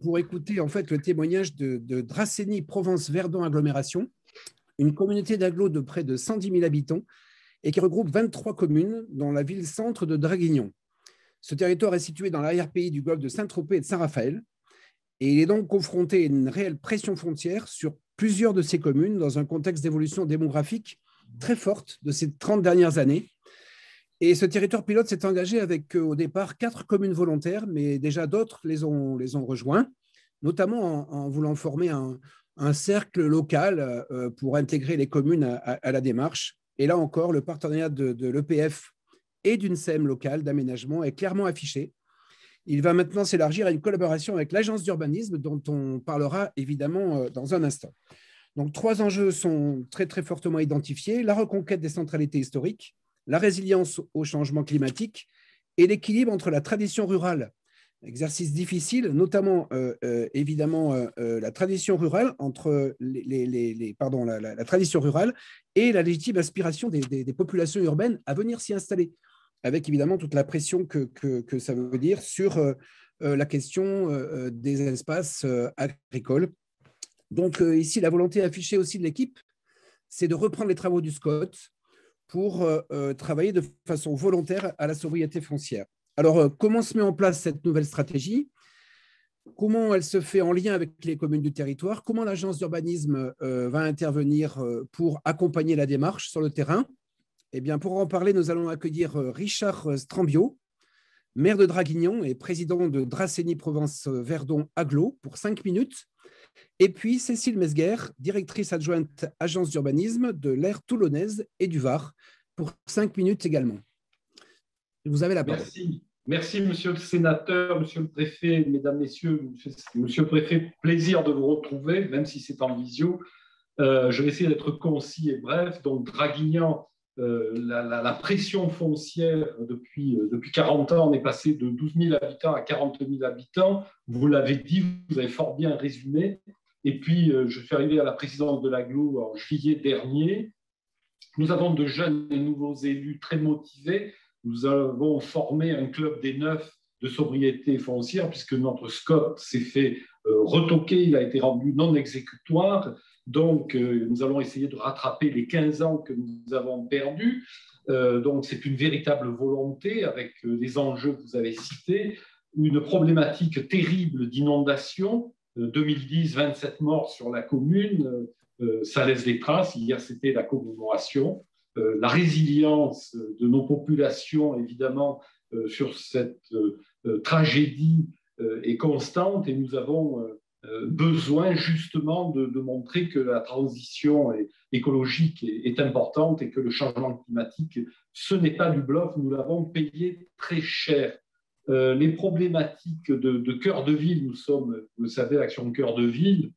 pour écouter en fait le témoignage de Dracénie Provence Verdon Agglomération, une communauté d'agglos de près de 110 000 habitants et qui regroupe 23 communes dans la ville-centre de Draguignan. Ce territoire est situé dans l'arrière-pays du golfe de Saint-Tropez et de Saint-Raphaël et il est donc confronté à une réelle pression foncière sur plusieurs de ces communes dans un contexte d'évolution démographique très forte de ces 30 dernières années. Et ce territoire pilote s'est engagé avec au départ 4 communes volontaires, mais déjà d'autres les ont rejoints, notamment en voulant former un cercle local pour intégrer les communes à la démarche. Et là encore, le partenariat de l'EPF et d'une SEM locale d'aménagement est clairement affiché. Il va maintenant s'élargir à une collaboration avec l'agence d'urbanisme dont on parlera évidemment dans un instant. Donc, 3 enjeux sont très, très fortement identifiés. La reconquête des centralités historiques, la résilience au changement climatique et l'équilibre entre la tradition rurale. Exercice difficile, notamment évidemment la tradition rurale entre la tradition rurale et la légitime aspiration des populations urbaines à venir s'y installer, avec évidemment toute la pression que ça veut dire sur la question des espaces agricoles. Donc ici, la volonté affichée aussi de l'équipe, c'est de reprendre les travaux du SCOT pour travailler de façon volontaire à la sobriété foncière. Alors, comment se met en place cette nouvelle stratégie? Comment elle se fait en lien avec les communes du territoire? Comment l'agence d'urbanisme va intervenir pour accompagner la démarche sur le terrain? Eh bien, pour en parler, nous allons accueillir Richard Strambio, maire de Draguignan et président de Dracénie Provence Verdon Agglo, pour 5 minutes. Et puis Cécile Mesguer, directrice adjointe agence d'urbanisme de l'aire toulonnaise et du Var, pour 5 minutes également. Vous avez la parole. Merci, monsieur le sénateur, monsieur le préfet, mesdames, messieurs, monsieur le préfet, plaisir de vous retrouver, même si c'est en visio. Je vais essayer d'être concis et bref. Donc, Draguignan, la pression foncière depuis 40 ans, on est passé de 12 000 habitants à 40 000 habitants. Vous l'avez dit, vous avez fort bien résumé. Et puis, je suis arrivé à la présidence de l'Agglo en juillet dernier. Nous avons de jeunes et nouveaux élus très motivés. Nous avons formé un club des 9 de sobriété foncière, puisque notre SCOT s'est fait retoquer, il a été rendu non exécutoire. Donc, nous allons essayer de rattraper les 15 ans que nous avons perdus. Donc, c'est une véritable volonté avec les enjeux que vous avez cités, une problématique terrible d'inondation. 2010, 27 morts sur la commune, ça laisse des traces. Hier, c'était la commémoration. La résilience de nos populations, évidemment, sur cette tragédie est constante et nous avons besoin justement de montrer que la transition écologique est importante et que le changement climatique, ce n'est pas du bluff, nous l'avons payé très cher. Les problématiques de cœur de ville, nous sommes, vous le savez, Action Cœur de Ville,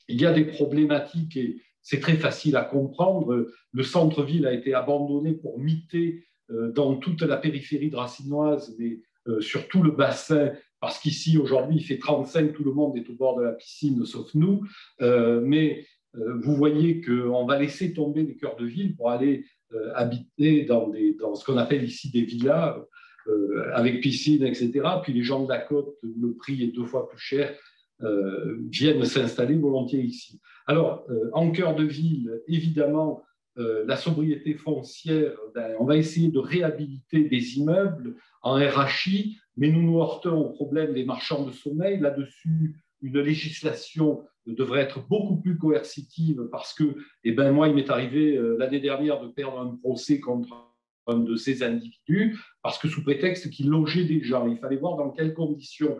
il y a des problématiques et c'est très facile à comprendre. Le centre-ville a été abandonné pour miter dans toute la périphérie drassinoise, mais sur tout le bassin, parce qu'ici, aujourd'hui, il fait 35, tout le monde est au bord de la piscine, sauf nous. Mais vous voyez qu'on va laisser tomber les cœurs de ville pour aller habiter dans ce qu'on appelle ici des villas, avec piscine, etc. Puis les gens de la côte, où le prix est 2 fois plus cher, viennent s'installer volontiers ici. Alors, en cœur de ville, évidemment, la sobriété foncière, on va essayer de réhabiliter des immeubles en RHI, mais nous nous heurtons au problème des marchands de sommeil. Là-dessus, une législation devrait être beaucoup plus coercitive parce que, moi, il m'est arrivé l'année dernière de perdre un procès contre un de ces individus parce que sous prétexte qu'ils logeaient des gens. Il fallait voir dans quelles conditions.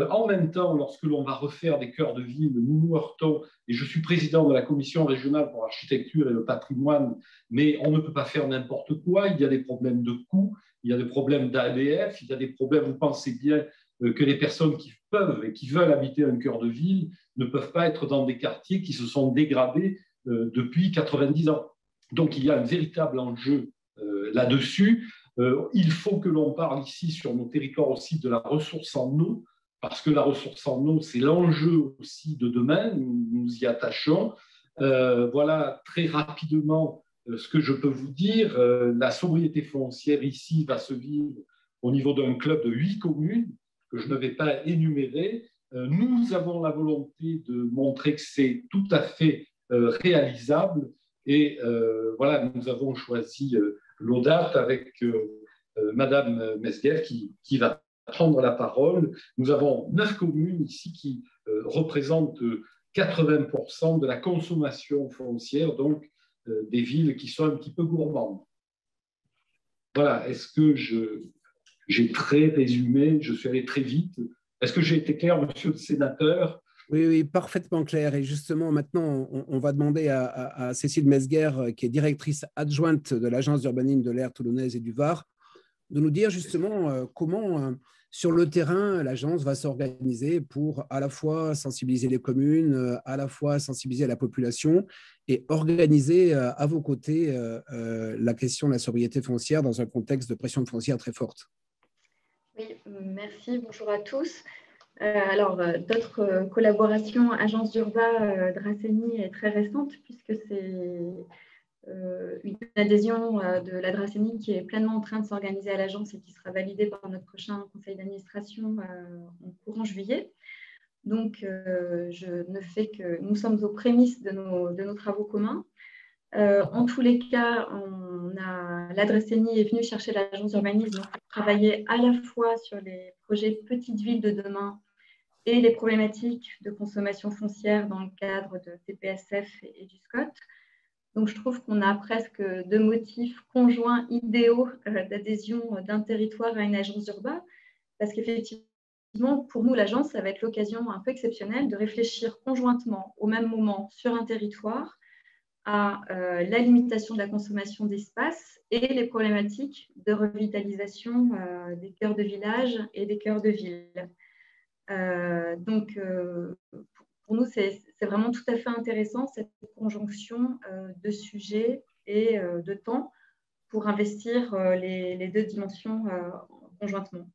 En même temps, lorsque l'on va refaire des cœurs de ville, nous nous heurtons, et je suis président de la commission régionale pour l'architecture et le patrimoine, mais on ne peut pas faire n'importe quoi, il y a des problèmes de coûts, il y a des problèmes d'ABF, il y a des problèmes, vous pensez bien que les personnes qui peuvent et qui veulent habiter un cœur de ville ne peuvent pas être dans des quartiers qui se sont dégradés depuis 90 ans. Donc il y a un véritable enjeu là-dessus. Il faut que l'on parle ici sur nos territoires aussi de la ressource en eau, parce que la ressource en eau, c'est l'enjeu aussi de demain, nous nous y attachons. Voilà très rapidement ce que je peux vous dire. La sobriété foncière ici va se vivre au niveau d'un club de 8 communes, que je ne vais pas énumérer. Nous avons la volonté de montrer que c'est tout à fait réalisable et voilà, nous avons choisi l'AUDAT avec Madame Mesguer qui va prendre la parole. Nous avons 9 communes ici qui représentent 80% de la consommation foncière, donc des villes qui sont un petit peu gourmandes. Voilà, est-ce que j'ai très résumé, je suis allé très vite. Est-ce que j'ai été clair, monsieur le sénateur? Oui, oui, parfaitement clair. Et justement, maintenant, on va demander à Cécile Mesguer, qui est directrice adjointe de l'Agence d'urbanisme de l'Aire toulonnaise et du Var, de nous dire justement comment, sur le terrain, l'agence va s'organiser pour à la fois sensibiliser les communes, à la fois sensibiliser la population et organiser à vos côtés la question de la sobriété foncière dans un contexte de pression foncière très forte. Oui, merci. Bonjour à tous. Alors, notre collaboration Agence d'Urba Dracénie est très récente puisque c'est une adhésion de la Dracénie qui est pleinement en train de s'organiser à l'agence et qui sera validée par notre prochain conseil d'administration en courant juillet. Donc, je ne fais que nous sommes aux prémices de nos travaux communs. En tous les cas, la Dracénie est venue chercher l'agence d'urbanisme pour travailler à la fois sur les projets petites villes de demain et les problématiques de consommation foncière dans le cadre de TPSF et du SCOT. Donc, je trouve qu'on a presque 2 motifs conjoints idéaux d'adhésion d'un territoire à une agence d'urbain, parce qu'effectivement, pour nous, l'agence, ça va être l'occasion un peu exceptionnelle de réfléchir conjointement au même moment sur un territoire à la limitation de la consommation d'espace et les problématiques de revitalisation des cœurs de village et des cœurs de ville. Donc, pour nous, c'est vraiment tout à fait intéressant cette conjonction de sujets et de temps pour investir les 2 dimensions conjointement.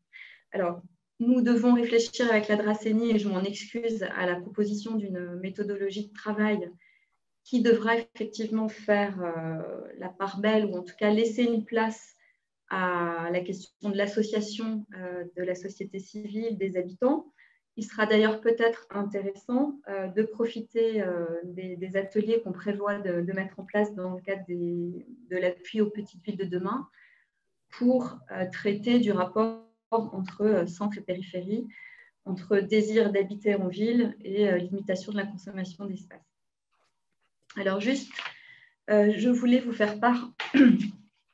Alors, nous devons réfléchir avec la Dracénie, et je m'en excuse, à la proposition d'une méthodologie de travail qui devra effectivement faire la part belle, ou en tout cas laisser une place à la question de l'association de la société civile, des habitants. Il sera d'ailleurs peut-être intéressant de profiter des ateliers qu'on prévoit de mettre en place dans le cadre de l'appui aux petites villes de demain pour traiter du rapport entre centre et périphérie, entre désir d'habiter en ville et limitation de la consommation d'espace. Alors juste, je voulais vous faire part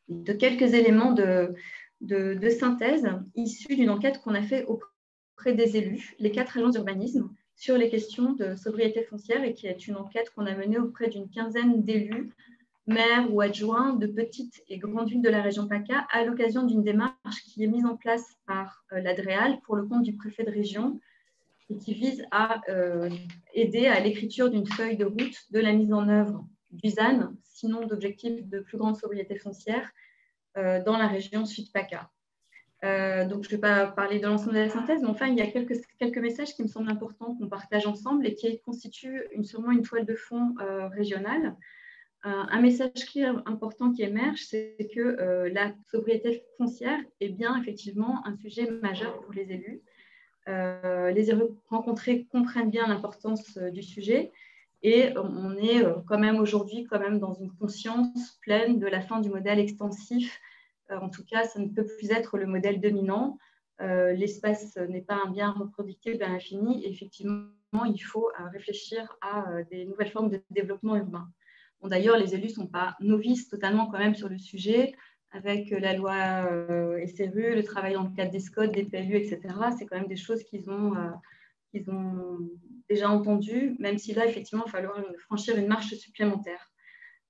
de quelques éléments de synthèse issus d'une enquête qu'on a faite auprès des élus, les 4 agences d'urbanisme, sur les questions de sobriété foncière, et qui est une enquête qu'on a menée auprès d'une quinzaine d'élus, maires ou adjoints de petites et grandes villes de la région PACA, à l'occasion d'une démarche qui est mise en place par l'ADREAL pour le compte du préfet de région et qui vise à aider à l'écriture d'une feuille de route de la mise en œuvre du ZAN, sinon d'objectifs de plus grande sobriété foncière, dans la région Sud-PACA. Donc, je ne vais pas parler de l'ensemble de la synthèse, mais enfin, il y a quelques messages qui me semblent importants qu'on partage ensemble et qui constituent sûrement une toile de fond régionale. Un message clé important qui émerge, c'est que la sobriété foncière est bien effectivement un sujet majeur pour les élus. Les élus rencontrés comprennent bien l'importance du sujet, et on est quand même aujourd'hui dans une conscience pleine de la fin du modèle extensif. En tout cas, ça ne peut plus être le modèle dominant. L'espace n'est pas un bien reproductible à l'infini. Effectivement, il faut réfléchir à des nouvelles formes de développement urbain. Bon, d'ailleurs, les élus ne sont pas novices totalement quand même sur le sujet, avec la loi SRU, le travail dans le cadre des SCOT, des PLU, etc. C'est quand même des choses qu'ils ont déjà entendues, même si là, effectivement, il va falloir franchir une marche supplémentaire.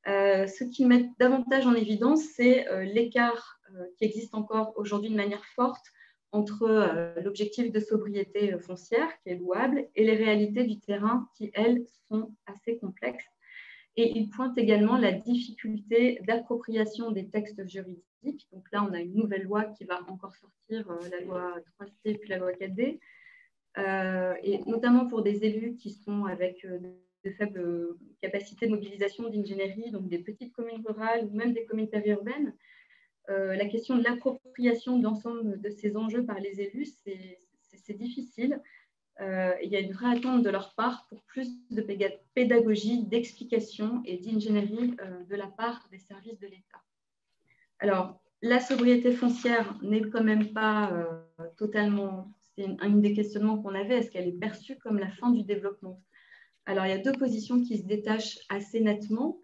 Ce qui met davantage en évidence, c'est l'écart qui existe encore aujourd'hui de manière forte entre l'objectif de sobriété foncière, qui est louable, et les réalités du terrain, qui, elles, sont assez complexes. Et il pointe également la difficulté d'appropriation des textes juridiques. Donc là, on a une nouvelle loi qui va encore sortir, la loi 3C puis la loi 4D, et notamment pour des élus qui sont avec de faibles capacités de mobilisation d'ingénierie, donc des petites communes rurales ou même des communes périurbaines. La question de l'appropriation de l'ensemble de ces enjeux par les élus, c'est c'est difficile. Il y a une vraie attente de leur part pour plus de pédagogie, d'explication et d'ingénierie de la part des services de l'État. Alors, la sobriété foncière n'est quand même pas totalement... C'est une des questionnements qu'on avait. Est-ce qu'elle est perçue comme la fin du développement? Alors, il y a deux positions qui se détachent assez nettement.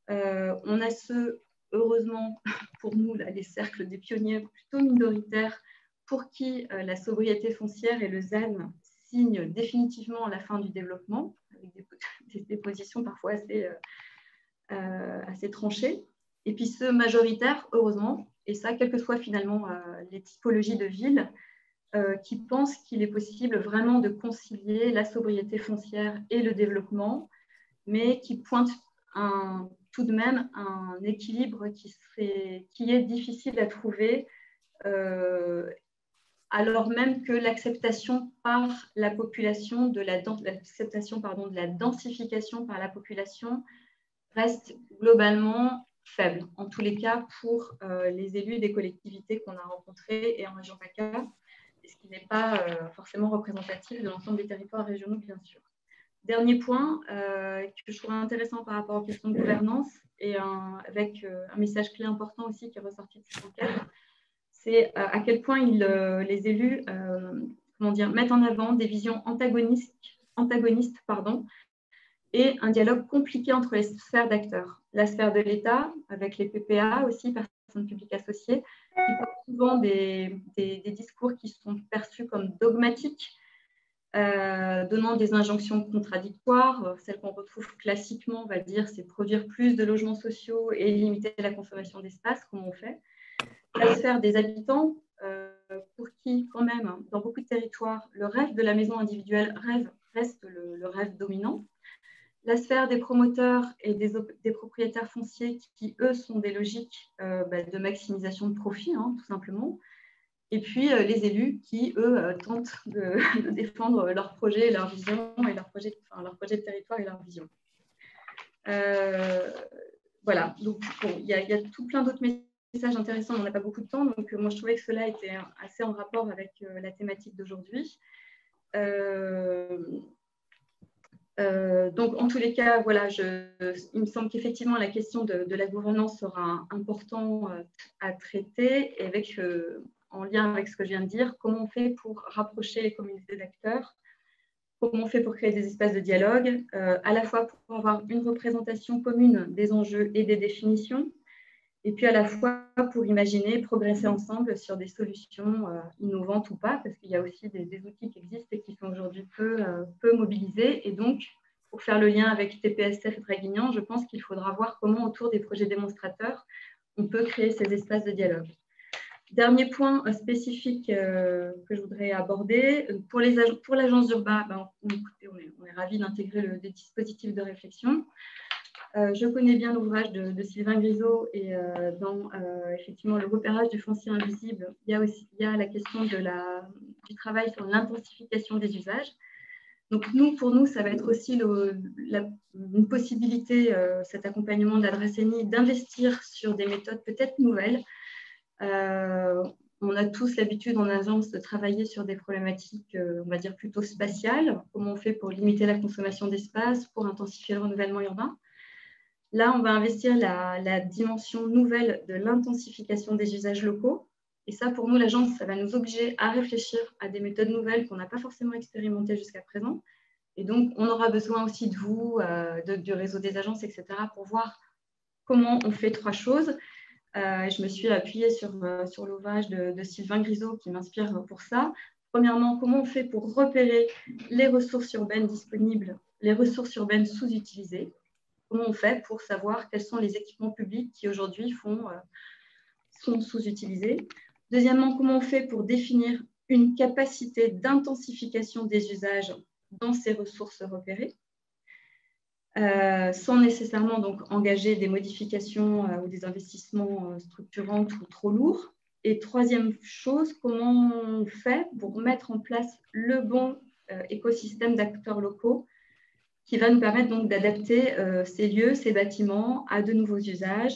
On a ceux, heureusement, pour nous, là, les cercles des pionniers plutôt minoritaires, pour qui la sobriété foncière et le ZAN signent définitivement la fin du développement, avec des positions parfois assez tranchées. Et puis ceux majoritaires, heureusement, et ça, quelles que soient finalement les typologies de villes, qui pensent qu'il est possible vraiment de concilier la sobriété foncière et le développement, mais qui pointent tout de même un équilibre qui est difficile à trouver, alors même que l'acceptation par la population de la densification par la population reste globalement faible, en tous les cas pour les élus des collectivités qu'on a rencontrés et en région PACA, ce qui n'est pas forcément représentatif de l'ensemble des territoires régionaux, bien sûr. Dernier point que je trouve intéressant par rapport aux questions de gouvernance et avec un message clé important aussi qui est ressorti de cette enquête, c'est à quel point les élus mettent en avant des visions antagonistes et un dialogue compliqué entre les sphères d'acteurs. La sphère de l'État, avec les PPA aussi, personnes publiques associées, qui portent souvent des discours qui sont perçus comme dogmatiques, donnant des injonctions contradictoires. Celles qu'on retrouve classiquement, on va dire, c'est produire plus de logements sociaux et limiter la consommation d'espace, comme on fait. La sphère des habitants, pour qui, quand même, dans beaucoup de territoires, le rêve de la maison individuelle reste le rêve dominant. La sphère des promoteurs et des propriétaires fonciers qui, eux, sont des logiques de maximisation de profit, tout simplement. Et puis, les élus qui, eux, tentent de défendre leur projet, leur vision, et leur projet de territoire et leur vision. Voilà, donc bon, il y a tout plein d'autres messages intéressants, on n'a pas beaucoup de temps, donc moi, je trouvais que cela était assez en rapport avec la thématique d'aujourd'hui. Donc, en tous les cas, voilà, il me semble qu'effectivement, la question de la gouvernance sera important à traiter, et en lien avec ce que je viens de dire, comment on fait pour rapprocher les communautés d'acteurs, comment on fait pour créer des espaces de dialogue, à la fois pour avoir une représentation commune des enjeux et des définitions, et puis à la fois pour imaginer, progresser ensemble sur des solutions innovantes ou pas, parce qu'il y a aussi des outils qui existent et qui sont aujourd'hui peu mobilisés. Et donc, pour faire le lien avec TPSF et Draguignan, je pense qu'il faudra voir comment, autour des projets démonstrateurs, on peut créer ces espaces de dialogue. Dernier point spécifique que je voudrais aborder, pour l'agence d'Urba, écoutez, on est ravis d'intégrer des dispositifs de réflexion. Je connais bien l'ouvrage de Sylvain Grisot et dans effectivement le repérage du foncier invisible, il y a la question du travail sur l'intensification des usages. Donc pour nous, ça va être aussi une possibilité, cet accompagnement de la Dracénie, d'investir sur des méthodes peut-être nouvelles. On a tous l'habitude en agence de travailler sur des problématiques, on va dire plutôt spatiales. Comment on fait pour limiter la consommation d'espace, pour intensifier le renouvellement urbain. Là, on va investir la dimension nouvelle de l'intensification des usages locaux. Et ça, pour nous, l'agence, ça va nous obliger à réfléchir à des méthodes nouvelles qu'on n'a pas forcément expérimentées jusqu'à présent. Et donc, on aura besoin aussi de vous, du réseau des agences, etc., pour voir comment on fait trois choses. Je me suis appuyée sur l'ouvrage de Sylvain Grisot qui m'inspire pour ça. Premièrement, comment on fait pour repérer les ressources urbaines disponibles, les ressources urbaines sous-utilisées. Comment on fait pour savoir quels sont les équipements publics qui aujourd'hui sont sous-utilisés. Deuxièmement, comment on fait pour définir une capacité d'intensification des usages dans ces ressources repérées, sans nécessairement donc engager des modifications ou des investissements structurants ou trop lourds. Et troisième chose, comment on fait pour mettre en place le bon écosystème d'acteurs locaux qui va nous permettre donc d'adapter ces lieux, ces bâtiments à de nouveaux usages,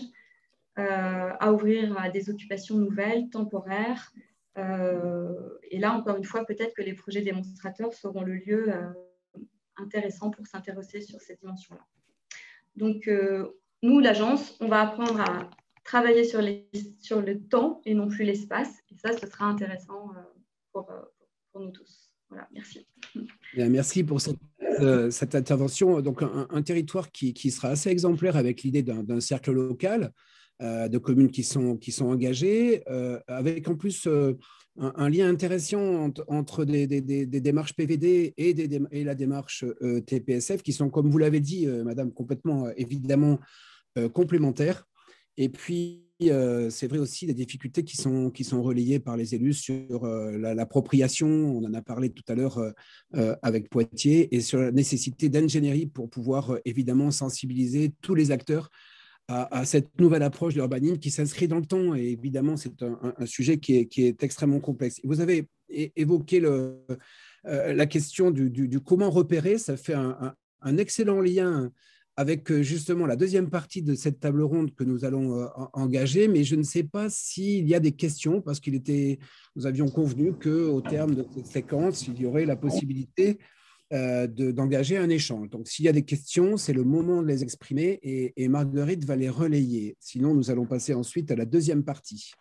à ouvrir à des occupations nouvelles, temporaires, Et là, encore une fois, peut-être que les projets démonstrateurs seront le lieu intéressant pour s'intéresser sur cette dimension-là. Donc, nous, l'agence, on va apprendre à travailler sur le temps et non plus l'espace. Et ça, ce sera intéressant pour nous tous. Voilà, merci. Bien, merci pour cette intervention. Donc, un territoire qui sera assez exemplaire avec l'idée d'un cercle local, de communes qui sont engagées, avec en plus un lien intéressant entre des démarches PVD et la démarche TPSF, qui sont, comme vous l'avez dit, Madame, complètement évidemment complémentaires. Et puis, c'est vrai aussi des difficultés qui sont relayées par les élus sur l'appropriation, on en a parlé tout à l'heure avec Poitiers, et sur la nécessité d'ingénierie pour pouvoir évidemment sensibiliser tous les acteurs à cette nouvelle approche de l'urbanisme qui s'inscrit dans le temps. Et évidemment, c'est un sujet qui est extrêmement complexe. Vous avez évoqué la question du comment repérer. Ça fait un excellent lien avec justement la deuxième partie de cette table ronde que nous allons engager, mais je ne sais pas s'il y a des questions, parce nous avions convenu qu'au terme de cette séquence, il y aurait la possibilité d'engager un échange. Donc, s'il y a des questions, c'est le moment de les exprimer et Marguerite va les relayer. Sinon, nous allons passer ensuite à la deuxième partie.